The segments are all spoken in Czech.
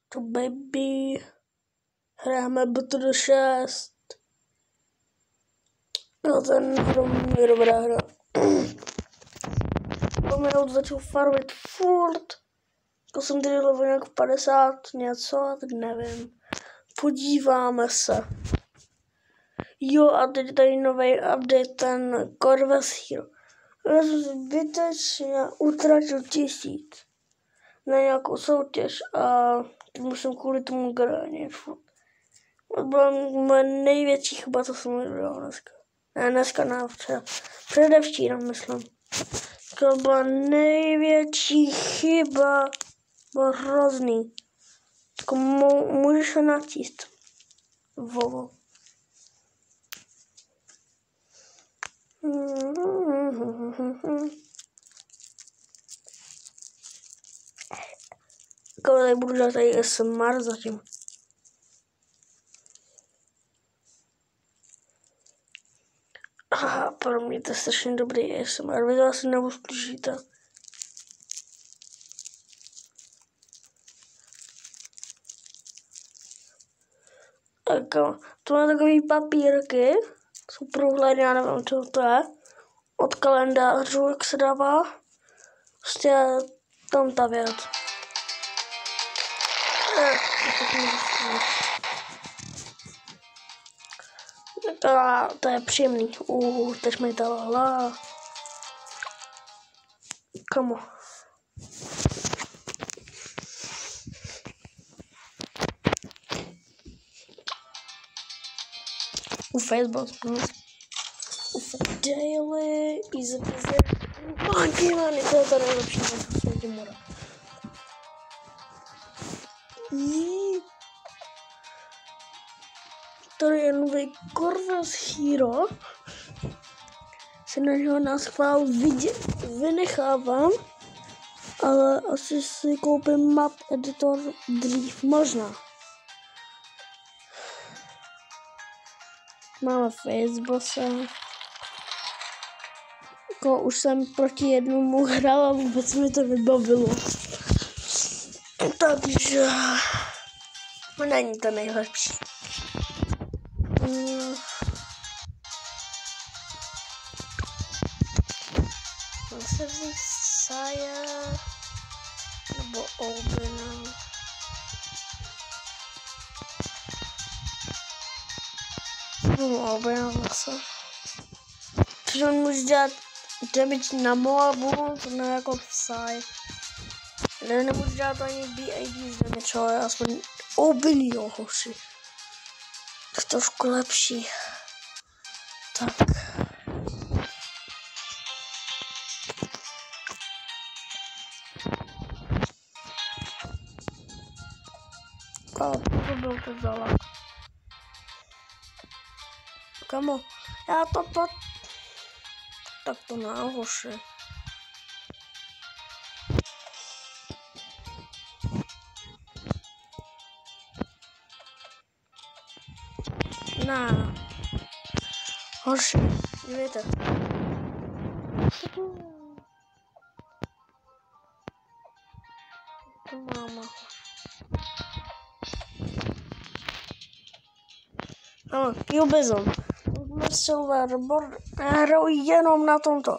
To baby. Hrajeme Battlefield 6. No ten hrom je dobrá hra. Poměrou začal farmit furt. To jsem tady level nějak 50 něco, tak nevím. Podíváme se. Jo, a teď tady nový update, ten Corvus Hero. Já jsem zbytečně utratil 1000 na nějakou soutěž a musím kvůli tomu gránit. To byla moje největší chyba, co jsem udělal dneska. Ne, dneska ne, včera. Předevčírem, myslím. To byla největší chyba. Bylo hrozný. Jako můžeš se načíst. Vovo. Tady budu dělat tady ASMR zatím. Aha, pro mě to je strašně dobrý ASMR. Vy to asi neuslyšíte. To má takový papírky. Jsou průhledné, já nevím, co to je. Od kalendářů, jak se dává. Prostě tam ta věc. To je příjemný. Teď mi dala la. Kamo. Facebook. Daily. Easy peasy. Manky, mani, to je to nejlepší na světě mora. Tady je nový Corvus Hero. Se na něho na schvál vynechávám, ale asi si koupím map editor dřív, možná. Máme Facebooka. Jako už jsem proti jednomu hrál a vůbec mi to vybavilo. Takže není to nejlepší. Mám se vzít Saja nebo Obina. Obina zase. Protože on může dělat damage na Moabu, to ne jako Sai. Nemůžu dělat ani BAD z damage, ale aspoň Obin, jo, hoši. Tak trošku lepší. Tak. To byl to zalak. Kamo, já to tak to náhoši. Ne. Hoši, dívejte. To máma. No, Cubism. Silver board. Já hraju jenom na tomto.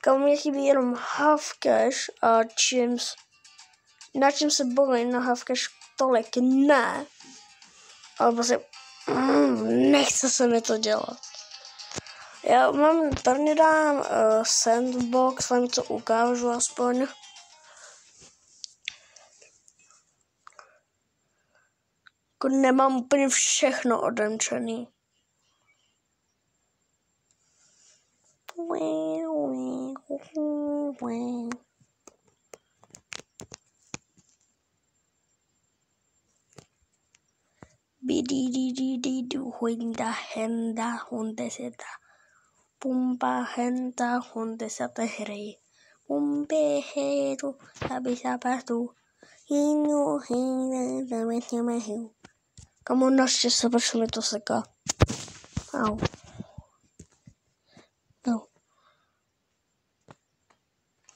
Kam mě chybí jenom half cash a na čím se bavím na half cash tolik ne. Ale prostě nechce se mi to dělat. Já mám, prvně dám sandbox, vám to ukážu aspoň. Jako nemám úplně všechno odemčený. Bidididididu huinda henda hundeseta. Pumpa henta hundeseta heri. Pumpe heru sabisabatu. Hinu hinu zametemahu. Kamu naštěstí se, proč mi to seká. Au. No.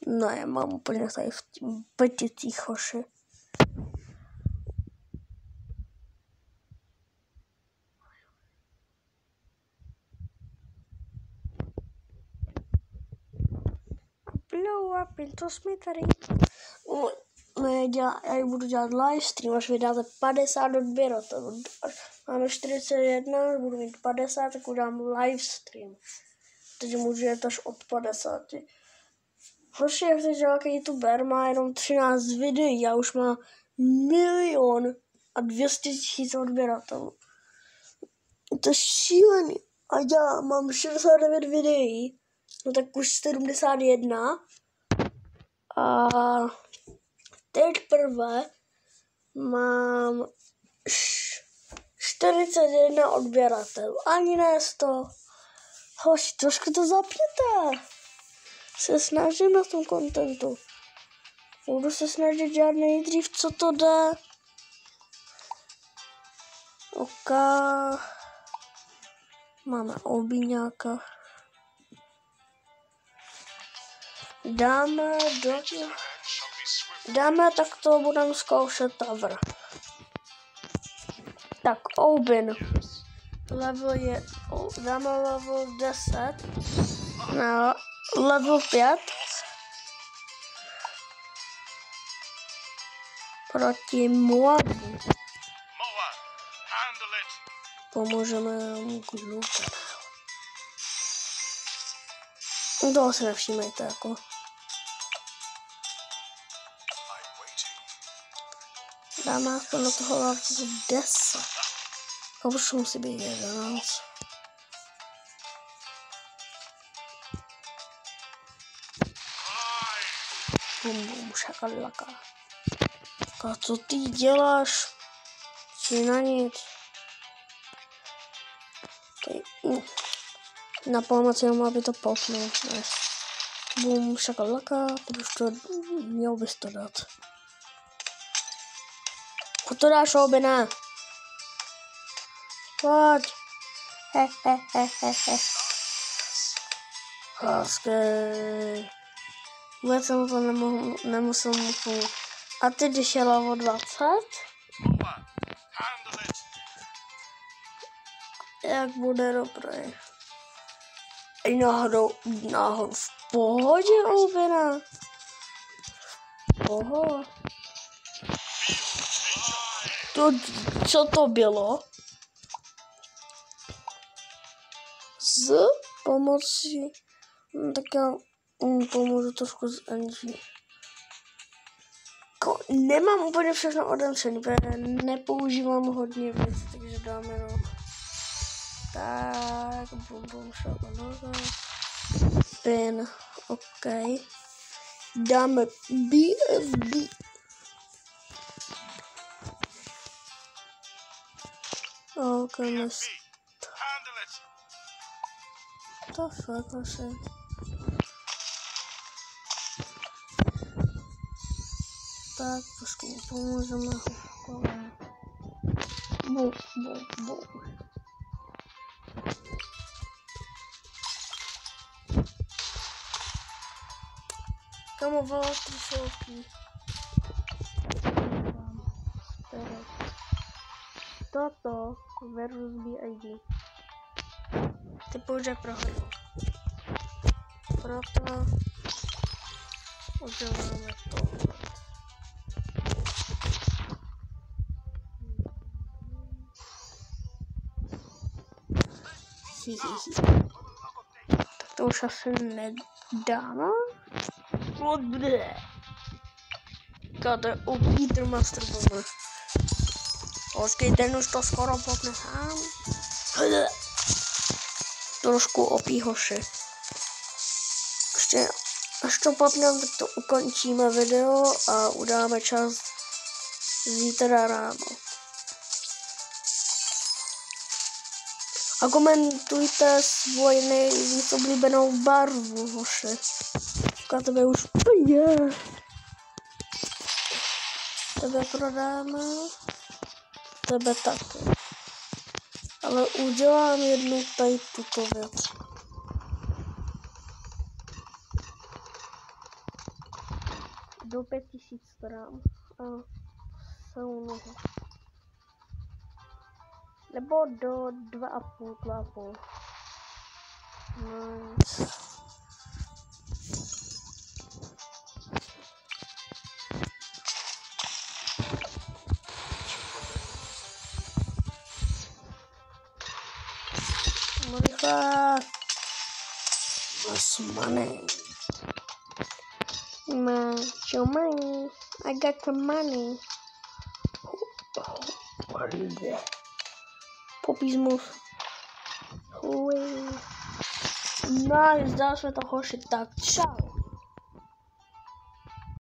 No, já mám úplně tady v tím peticích hoši. Hello a Pintos mi tady. Já budu dělat livestream, až vydáte 50 odběratelů. Máme 41, budu mít 50, tak udám livestream. Takže můžu jet až od 50. Hoši, jak teď nějaký youtuber má jenom 13 videí a už má 1 200 000 odběratelů. To je šílený. A já mám 69 videí, no tak už 71. A teď prvé mám 41 odběratelů. Ani ne 100. Hoši, trošku to zapněte. Se snažím na tom kontentu. Budu se snažit dělat nejdřív, co to jde. OK. Máme obíňáka. Dáme, tak to budeme zkoušet Tower. Tak, Obin. Level je, dáme level 10. No, level 5. Proti Moabu. Pomůžeme mu k lupe. Toho se nevšímejte, jako. Dáme aspoň do toho level 10. A už musí být 11. Bum, šakalaka. A co ty děláš? Či na nic? Okay. Na pomoc jenom, aby to popnul. Bum, šakalaka, teď už to měl bys to dát. A to dáš, Obina. Pojď. Hezky. Vůbec jsem to nemusel mu pomoct. A ty, když je level 20? Jak bude dobré. I náhodou v pohodě, Obina. Poho. To, co to bylo? Z pomocí. Tak já pomůžu trošku z NG. Nemám úplně všechno odemčený, protože nepoužívám hodně věcí, takže dáme jenom. Tak, bum, šabalaka. Pin, OK. Dáme BFB. OK, to fakt asi. Tak, trošku mu pomůžeme. Bum. Kamo, volá trišelky. Toto versus BID. Ty pouze prohrál. Proto uděláme to. Tak to už asi nedáme. To je Peter Master Bomber. Počkej, ten už to skoro popne sám. Trošku opí hoši. Ještě, až to popneme, tak to ukončíme video a udáme čas zítra ráno. A komentujte svoji nejvíc oblíbenou barvu, hoši. A tebe už je. Tebe prodáme. Tebe taky. Ale udělám jednu tady tuto věc. Do 5000 stran. A jsou nohy. Nebo do 2,5. Nice. No rychle. Money. Money. I got the money. Poppy's move. Nice, dali jsme to hoši, tak čau.